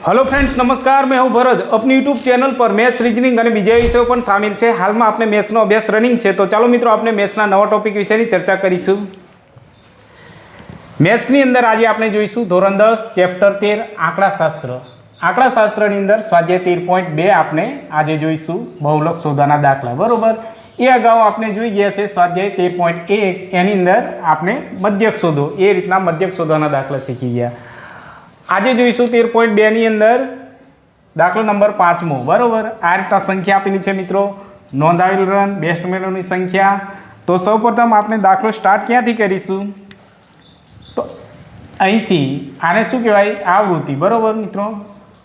Hello friends, नमस्कार। मैं हूं भरत। अपनी यूट्यूब चैनल पर मैथ्स रीजनिंग और बीजा विषयों पण शामिल है। हाल में आपने मैथ्सनो अभ्यास रनिंग है, तो चलो मित्रों आपने मैथ्सना नवा टॉपिक विषय चर्चा करीशुं। मैथ्सनी अंदर आज आपने जोईशुं धोरण 10 चैप्टर 13 आंकड़ाशास्त्र। आंकड़ाशास्त्रनी अंदर स्वाध्याय 13.2 आपने आज जोईशुं बहुलक शोधवाना दाखला। बरोबर, ये अगाऊ आपने जोई गया है स्वाध्याय 13.1 एनी अंदर आपने मध्यक शोधो ए रीतना मध्यक शोधवाना दाखला शीखी गया। आज जोईशुं 13.2 नी अंदर दाखलो नंबर 5मो। बराबर, आ रीतना संख्या आपेली है मित्रों, नोंधावेल रन बेस्ट मेलोनी संख्या। तो सौ प्रथम आपने दाखलो स्टार्ट क्यांथी करीशुं, तो अहींथी आने शुं कहेवाय आवृत्ति। बराबर मित्रों,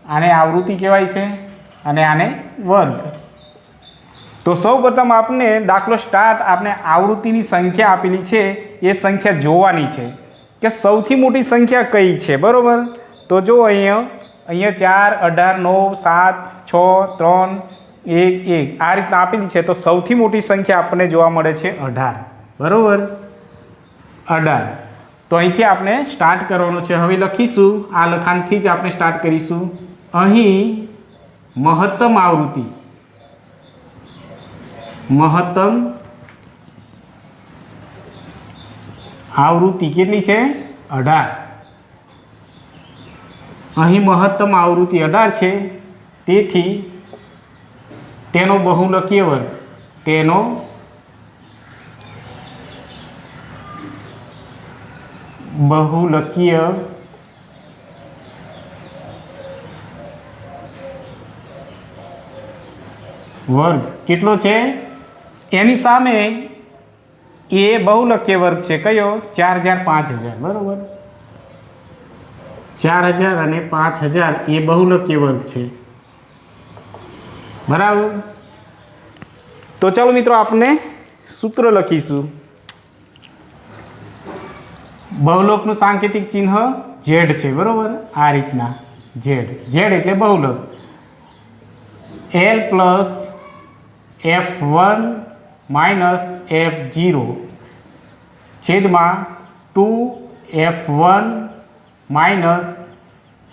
आने आवृत्ति कहेवाय छे अने आने वर्ग। तो सौ प्रथम आपने दाखलो स्टार्ट आपने आवृत्तिनी संख्या आपेली है, ये संख्या जोवानी है कि सौथी मोटी संख्या कई है। बराबर, तो जो अहीं 4, 18, 9, 7, 6, 3, 1, 1 आ रीतना आपेली है। तो सौथी मोटी संख्या आपने जोवा मळे छे 18। बराबर, 18। तो अहींथी आपने स्टार्ट करवानो छे। हवे लखीशुं, आ लखाणथी ज आपने स्टार्ट करीशुं। अहीं महत्तम आवृत्ति, महत्तम आवृत्ति केटली छे 18। अहीं महत्तम आवृत्ति 18 छे, तेथी तेनो बहुलकीय वर्ग, तेनो बहुलकीय वर्ग केटलो छे, एनी सामे ए बहुलकीय वर्ग है कयो 4000 5000। बराबर, 4000 અને 5000 એ बहुलकीय वर्ग है। बराबर, तो चलो मित्रों आपने सूत्र लखीशुं। बहुलकनुं सांकेतिक चिन्ह जेड है। बराबर, आ रीतना जेड, जेड एटले बहुलक। L plus F1 minus F0 छेदमा 2F1 minus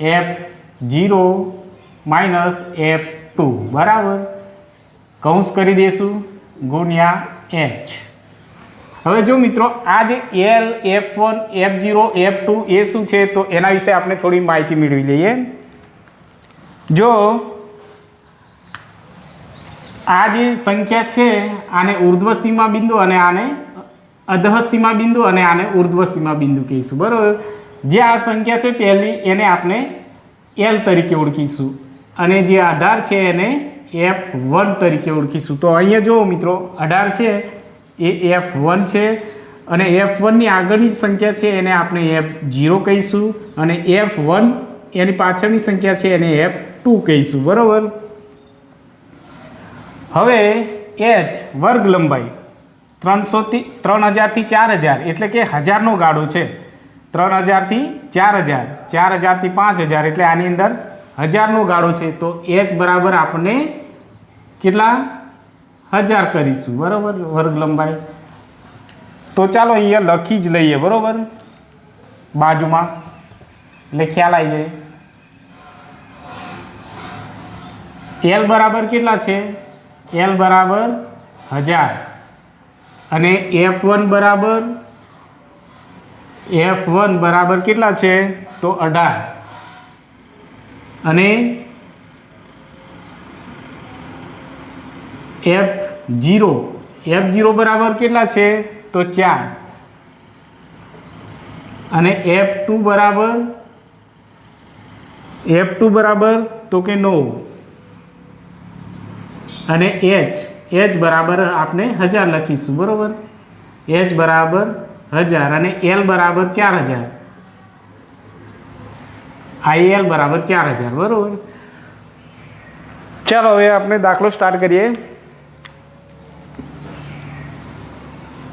F0 minus F2। बराबर, कौंस करी देशुं गुण्या H। हवे जो मित्रों आज L, F1, F0, F2 ए शुं छे, तो एना विषे आपने थोड़ी माहिती मेळवी लईए। जो आ जे संख्या है आने ऊर्ध्व सीमा बिंदु अने आने अधः सीमा बिंदु अने आने ऊर्ध्व सीमा बिंदु कहीशुं। बराबर, जे आ संख्या है पहली एने आपने एल तरीके ओळखीशुं अने जे 18 है एने F1 तरीके ओळखीशुं। तो अहींया जो मित्रों 18 है ये F1 है अने F1 नी आगळनी संख्या है एने आपणे F0 कहीशुं अने F1 एनी पाछळनी संख्या है एने F2 कहीशुं। बराबर, हवे एच वर्ग लंबाई 3000 થી 4000 एटले के 1000 नो गाड़ो है। 3000 થી 4000, 4000 થી 5000 एटले आनी अंदर 1000 नो गाड़ो है। तो एच बराबर आपने केटला 1000 करीशुं। बराबर, वर्ग लंबाई। तो चलो अहींया लखी ज लईए। बराबर, बाजुमां એટલે ખ્યાલ આવી જાય। एल बराबर केटला छे, एल बराबर 1000 अने F1 बराबर केटला छे, तो 18 अने F0 बराबर केटला छे, तो 4 अने F2 बराबर तो के 9 अने एच बराबर आपने 1000 लखीशुं। बराबर, एच बराबर 1000 अने एल बराबर 4000, आई एल बराबर 4000। बराबर, चलो हवे आपने दाखलो स्टार्ट करिए।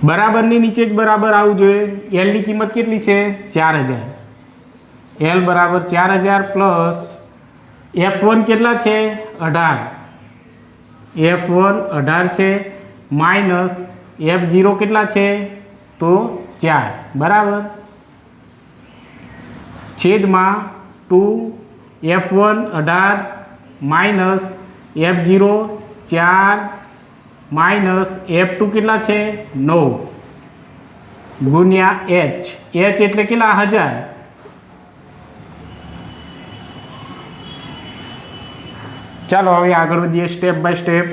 बराबर नी नीचे ज बराबर आवुं जोईए। एल नी किंमत केटली छे 4000। एल बराबर 4000 प्लस F1 केटला छे 18, F1 18 है माइनस F0 केटला है, तो 4। बराबर, छेद में 2 F1 18 minus F0 4 minus F2 કેટલા છે 9 ગુણ્યા H એટલે કેટલા 1000 ચાલો હવે આગળ વધીએ સ્ટેપ બાય સ્ટેપ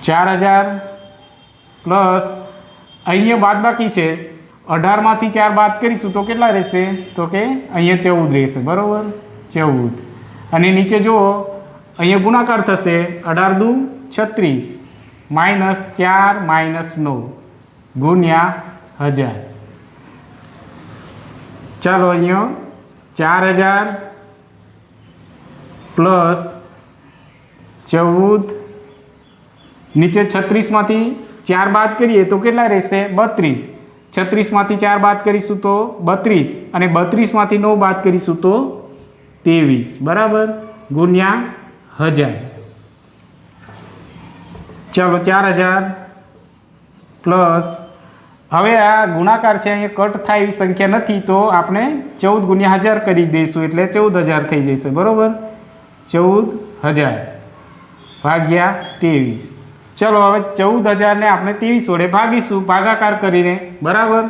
4000 પ્લસ અહીંયા બાદબાકી છે 18 માંથી 4 બાદ કરીશું તો કેટલા રહેશે તો કે અહીંયા 14 રહેશે બરોબર 14 અને નીચે જુઓ અહીંયા ગુણાકાર થશે 18 દુ 36 માઇનસ 4 માઇનસ 9 ગુણ્યા 1000 ચાલો અહીંયા 4000 પ્લસ 14 નીચે 36 માંથી 4 બાદ કરીએ તો કેટલા રહેશે 32 36 માંથી 4 બાદ કરીશું તો 32 અને 32 માંથી 9 બાદ કરીશું તો 23 બરાબર ગુણ્યા 1000 ચાલો 4000 પ્લસ હવે આ ગુણાકાર છે અહીંયા કટ થાય એવી સંખ્યા નથી તો આપણે 14 ગુણ્યા 1000 કરી દઈશું એટલે 14000 થઈ જશે બરાબર 14000 ભાગ્યા 23 ચલો હવે 14000 ને આપણે 23 વડે ભાગીશું ભાગાકાર કરીને બરાબર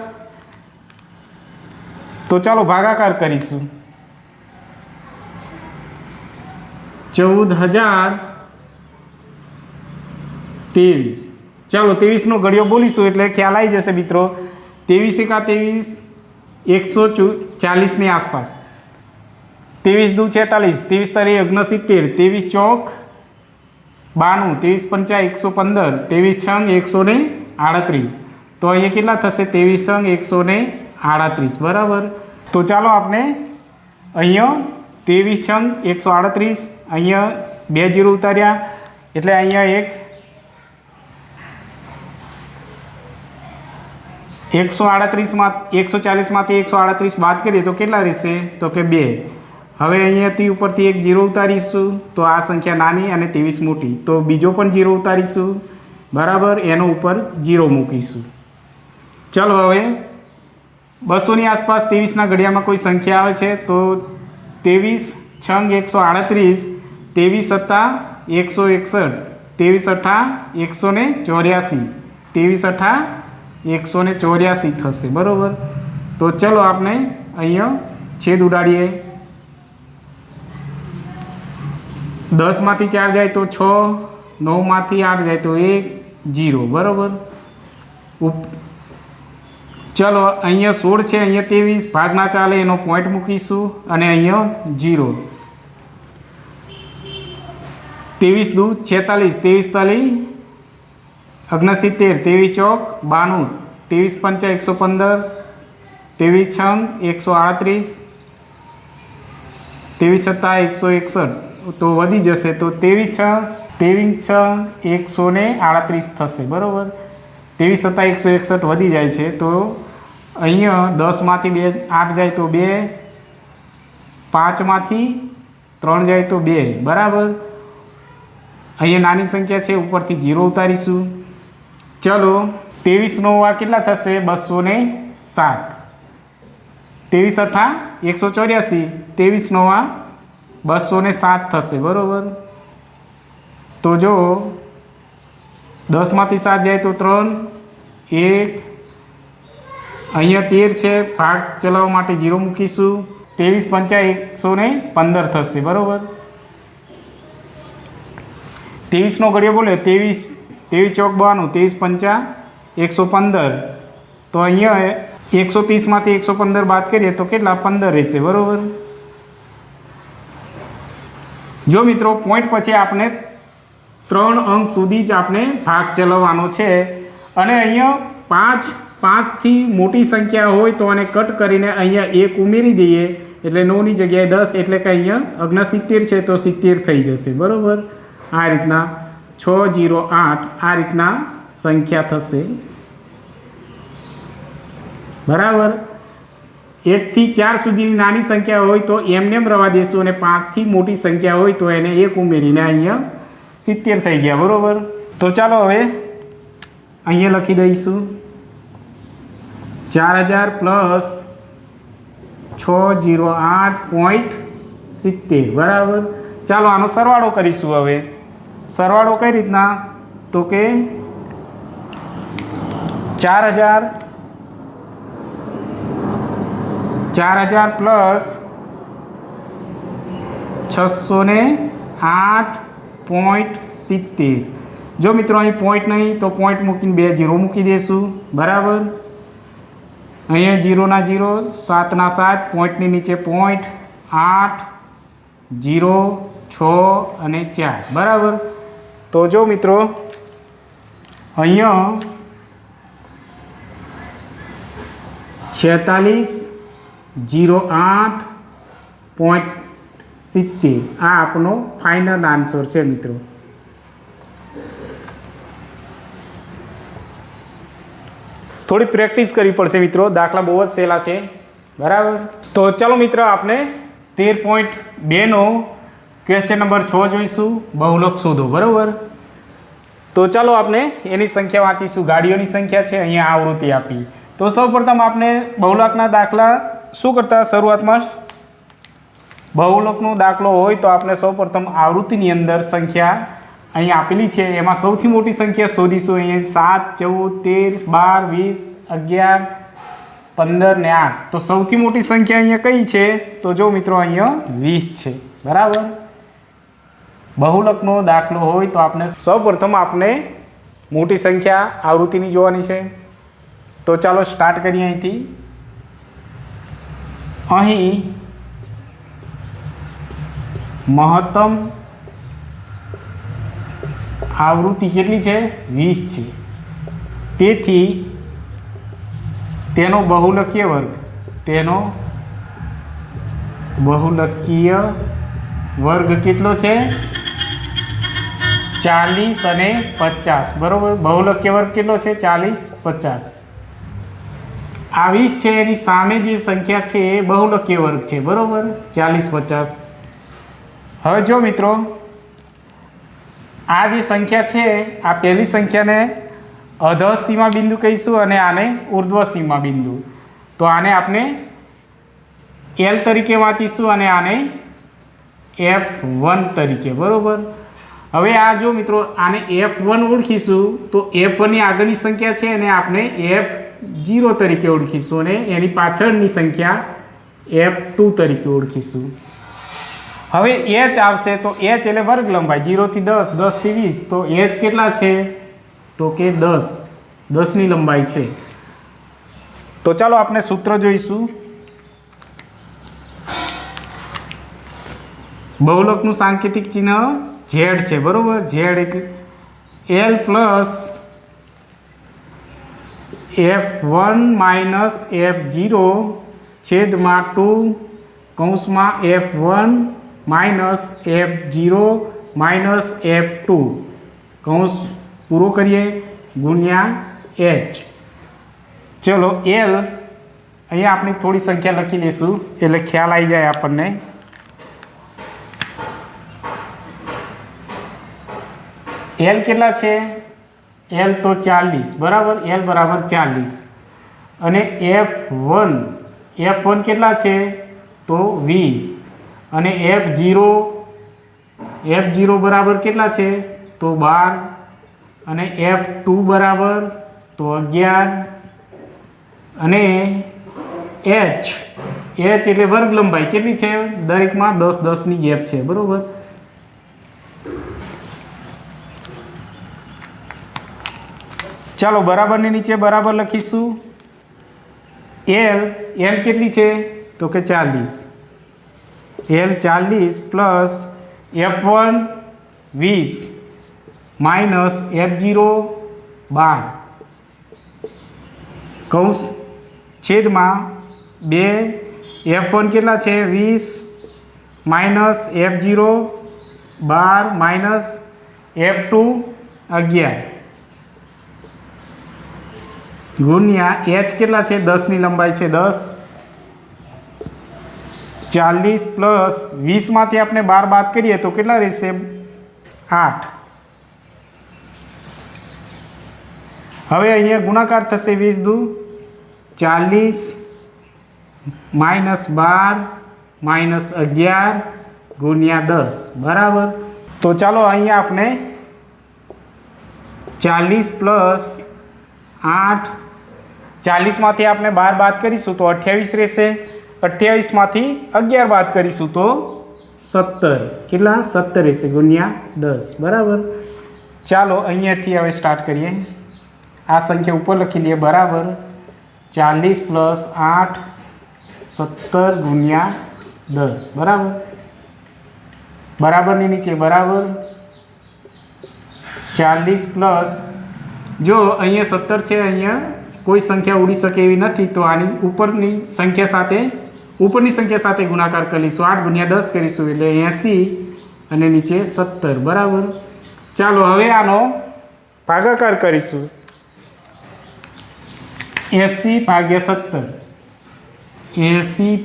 તો ચાલો ભાગાકાર કરીશું 14000 23 ચાલો 23 નો ઘડિયો બોલીશું એટલે ખ્યાલ આવી જશે મિત્રો 23 એકા 23 140 ની આસપાસ 23 દુ 46 23 તારી 69 23 ચોક 92 23 પંચા 115 23 છંગ 138 તો અહીંયા કેટલા થશે 23 છંગ 138 બરાબર તો ચાલો આપણે અહીંયા 23 છંગ 138 અહીંયા 2 0 ઉતાર્યા એટલે અહીંયા 138 માં 140 માંથી 138 બાદ કરીએ તો કેટલા રહેશે તો કે 2 હવે અહીંયાથી ઉપરથી 1 0 ઉતારીશું તો આ સંખ્યા નાની અને 23 મોટી તો બીજો પણ 0 ઉતારીશું બરાબર એનો ઉપર 0 મૂકીશું ચાલો હવે 200 ની આસપાસ 23 ના ઘડિયામાં કોઈ સંખ્યા આવે છે તો 23 છંગ 138 23 સત્તા 161 23 અઠા 184 23 અઠા 184 થશે બરાબર તો ચલો આપણે અહીંયા છેદ ઉડાડીએ 10 માંથી 4 જાય તો 6 9 માંથી 8 જાય તો 1 0 બરાબર ચલો અહીંયા 16 છે અહીંયા 23 ભાગ ના ચાલે એનો પોઈન્ટ મૂકીશું અને અહીંયા 0 23 દુ 46 23 તાલી 69 23 ચોક 92 23 પંચા 115 23 છંગ 138 23 છત્તા 161 તો વધી જશે તો 23 છંગ 138 થશે બરાબર 23 છત્તા 161 વધી જાય છે તો અહીંયા 10 માંથી 2 8 જાય તો 2 5 માંથી 3 જાય તો 2 બરાબર અહીંયા નાની સંખ્યા છે ઉપરથી 0 ઉતારીશું ચલો 23 નો આ કેટલા થશે 207 23 અઠા 184 23 નો આ 207 થશે બરાબર તો જો 10 માંથી 7 જાય તો 3 1 અહીંયા 13 છે ભાગ ચલાવવા માટે 0 મૂકીશું 23 પંચા 115 થશે બરાબર 23 નો ઘડિયો બોલે 23 ચોક 92 23 પંચા 115 તો અહીંયા 130 માંથી 115 બાદ કરીએ તો કેટલા 15 રહેશે બરાબર જો મિત્રો પોઈન્ટ પછી આપણે 3 અંક સુધી જ આપણે ભાગ ચલાવવાનો છે અને અહીંયા 5 થી મોટી સંખ્યા હોય તો આને કટ કરીને અહીંયા 1 ઉમેરી દઈએ એટલે 9 ની જગ્યાએ 10 એટલે કે અહીંયા 69 છે તો 70 થઈ જશે બરાબર આ રીતના 608 આ રીતના સંખ્યા થશે બરાબર 1 થી 4 સુધીની નાની સંખ્યા હોય તો એમને એમ રવા દેશું અને 5 થી મોટી સંખ્યા હોય તો એને 1 ઉમેરીને અહીંયા 70 થઈ ગયા બરાબર તો ચાલો હવે અહીંયા લખી દઈશું 4000 પ્લસ 608.70 બરાબર. ચાલો આનો સરવાળો કરીશું. હવે સરવાળો કઈ રીતના, તો કે 4000 પ્લસ 608.70. જો મિત્રો અહીં પોઈન્ટ નહીં તો પોઈન્ટ મૂકીને 2 0 મૂકી દઈશું બરાબર. અહીંયા 0 ના 0, 7 ના 7, પોઈન્ટની નીચે પોઈન્ટ, 8 0 6 અને 4 બરાબર. તો જો મિત્રો અહીંયા 4608.70 આ આપણો ફાઇનલ આન્સર છે મિત્રો. થોડી પ્રેક્ટિસ કરવી પડશે મિત્રો, દાખલા બહુ જ સહેલા છે બરાબર. તો ચાલો મિત્રો આપણે 13.2 નો ક્વેશ્ચન નંબર 6 જોઈશું, બહુલક શોધો બરાબર. તો ચાલો આપણે એની સંખ્યા વાંચીશું. ગાડીઓની સંખ્યા છે, અહીંયા આવૃત્તિ આપી. તો સૌપ્રથમ આપણે બહુલકના દાખલા શું કરતા, શરૂઆતમાં બહુલકનો દાખલો હોય તો આપણે સૌપ્રથમ આવૃત્તિની અંદર સંખ્યા અહીં આપેલી છે એમાં સૌથી મોટી સંખ્યા શોધીશું. અહીંયા 7 14 13 12 11 15 ને 8. તો સૌથી મોટી સંખ્યા અહીંયા કઈ છે, તો જો મિત્રો અહીંયા 20 છે બરાબર. બહુલકનો દાખલો હોય તો આપણે સૌપ્રથમ આપણે મોટી સંખ્યા આવૃત્તિની જોવાની છે. તો ચાલો સ્ટાર્ટ કરીએ અહીંથી. અહીં મહત્તમ આવૃત્તિ કેટલી છે, 20 છે. તેથી તેનો બહુલકીય વર્ગ કેટલો છે, 40 અને 50 બરાબર. બહુલકીય વર્ગ કેટલો છે, 40 50. આ 20 છે એની સામે જે સંખ્યા છે એ બહુલકીય વર્ગ છે બરાબર, 40 50. હવે જો મિત્રો આ જે સંખ્યા છે આ પહેલી સંખ્યાને અધઃ સીમા બિંદુ કહીશું અને આને ઉર્ધ્વ સીમા બિંદુ. તો આને આપણે L તરીકે વાંચીશું અને આને F1 તરીકે બરાબર. હવે આ જો મિત્રો આને F1 ઓળખીશું તો F1 ની આગળની સંખ્યા છે અને આપણે F0 તરીકે ઓળખીશું અને એની પાછળની સંખ્યા F2 તરીકે ઓળખીશું. હવે h આવશે તો h એટલે વર્ગ લંબાઈ, 0 થી 10, 10 થી 20. તો h કેટલા છે, તો કે 10 ની લંબાઈ છે. તો ચાલો આપણે સૂત્ર જોઈશું. બહુલકનું સાંકેતિક ચિહ્ન z છે બરોબર. z એટલે L plus F1 minus F0 છેદમાં 2 કૌંસમાં F1 minus F0 minus F2 કૌંસ પૂરો કરીએ ગુણ્યા h. ચલો L અહીંયા આપણે થોડી સંખ્યા લખી લઈશું એટલે ખ્યાલ આવી જાય આપણને. L કેટલા છે, L તો 40 બરાબર, L બરાબર 40. અને F1 કેટલા છે તો 20 અને F0 બરાબર કેટલા છે તો 12 અને F2 બરાબર તો 11 અને h એટલે વર્ગ લંબાઈ કેટલી છે, દરેકમાં 10 ની ગેપ છે બરોબર. ચાલો બરાબરની નીચે બરાબર લખીશું. L કેટલી છે તો કે 40. L 40 plus F1 20 minus F0 12 કૌંસ છેદમાં 2 F1 કેટલા છે 20 માઇનસ F0 12 માઇનસ F2 11 ગુણ્યા h કેટલા છે 10 ની લંબાઈ છે 10. 40 પ્લસ 20 માંથી આપણે 12 બાદ કરીએ તો કેટલા રહેશે 8. હવે અહીંયા ગુણાકાર થશે 20 દુ 40 -12 -11 ગુણ્યા 10 બરાબર. તો ચાલો અહીંયા આપણે 40 પ્લસ 8, 40માંથી આપણે 12 બાદ કરીશું તો 28 રહેશે. 28માંથી 11 બાદ કરીશું તો 17. કેટલા? 17 રહેશે ગુણ્યા 10 બરાબર. ચાલો અહીંયાથી હવે સ્ટાર્ટ કરીએ. આ સંખ્યા ઉપર લખી લઈએ બરાબર. 40 પ્લસ 8 17 ગુણ્યા 10 બરાબર. બરાબરની નીચે બરાબર. 40 પ્લસ, જો અહીંયા 17 છે, અહીંયા કોઈ સંખ્યા ઉડી શકે એવી નથી, તો આની ઉપરની સંખ્યા સાથે ગુણાકાર કરીશું. 8 ગુણ્યા 10 કરીશું એટલે 80 અને નીચે 17 બરાબર. ચાલો હવે આનો ભાગાકાર કરીશું. 80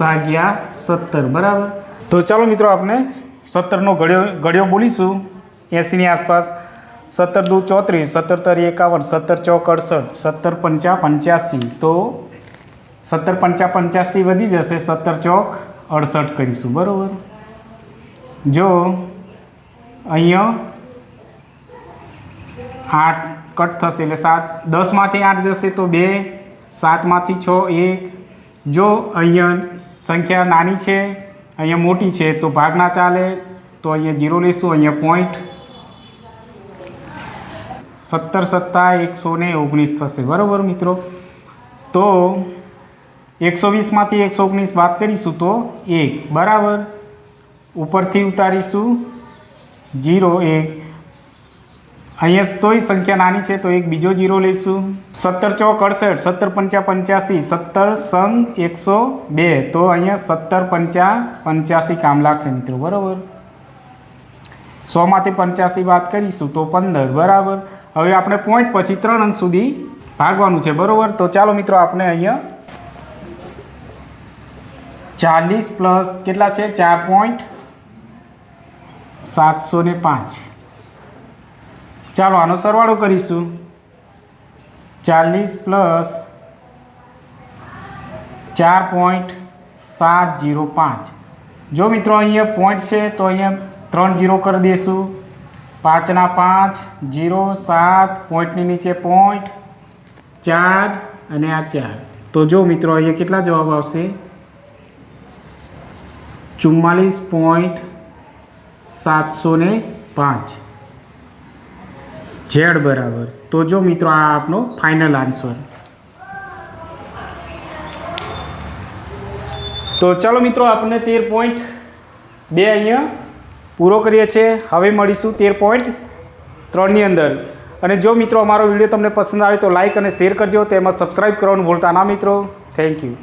ભાગ્યા 17 બરાબર. તો ચાલો મિત્રો આપણે 17નો ઘડિયો બોલીશું 80ની આસપાસ. 17 દુ 34, 17 તરી 51, 17 ચોક 68, 17 પંચા 85. તો 17 પંચા 85 વધી જશે, 17 ચોક 68 કરીશું બરાબર. જો અહીંયા 8 કટ થશે એટલે 7, 10માંથી 8 જશે તો 2, 7માંથી 6 1. જો અહીંયા સંખ્યા નાની છે, અહીંયા મોટી છે તો ભાગ ના ચાલે, તો અહીંયા 0 લઈશું. અહીંયા પોઈન્ટ. 17 સત્તા 119 થશે બરાબર મિત્રો. તો 120માંથી 119 બાદ કરીશું તો 1 બરાબર. ઉપરથી ઉતારીશું 0 1. અહીંયા તોય સંખ્યા નાની છે તો એક બીજો 0 લઈશું. 17 ચોક 68, 17 પંચા 85, 17 સંગ 102. તો અહીંયા 17 પંચા 85 કામ લાગશે મિત્રો બરાબર. 100માંથી 85 બાદ કરીશું તો 15 બરાબર. હવે આપણે પોઈન્ટ પછી 3 અંક સુધી ભાગવાનું છે બરાબર. તો ચાલો મિત્રો આપણે અહીંયા 40 પ્લસ કેટલા છે? 4.705. ચાલો આનો સરવાળો કરીશું. 40 પ્લસ 4.705. જો મિત્રો અહીંયા પોઈન્ટ છે તો અહીંયા 3 0 કરી દઈશું. 5 ના 5 0 7, પોઈન્ટની નીચે પોઈન્ટ 4 અને આ 4. તો જો મિત્રો અહીંયા કેટલા જવાબ આવશે? 44.705 ઝેડ બરાબર. તો જો મિત્રો આ આપણો ફાઇનલ આન્સર. તો ચાલો મિત્રો આપણે 13.2 અહીંયા પૂરો કરીએ છીએ. હવે મળીશું 13.3ની અંદર. અને જો મિત્રો અમારો વિડીયો તમને પસંદ આવે તો લાઇક અને શેર કરજો, તેમજ સબસ્ક્રાઈબ કરવાનું ભૂલતા ના મિત્રો. Thank you.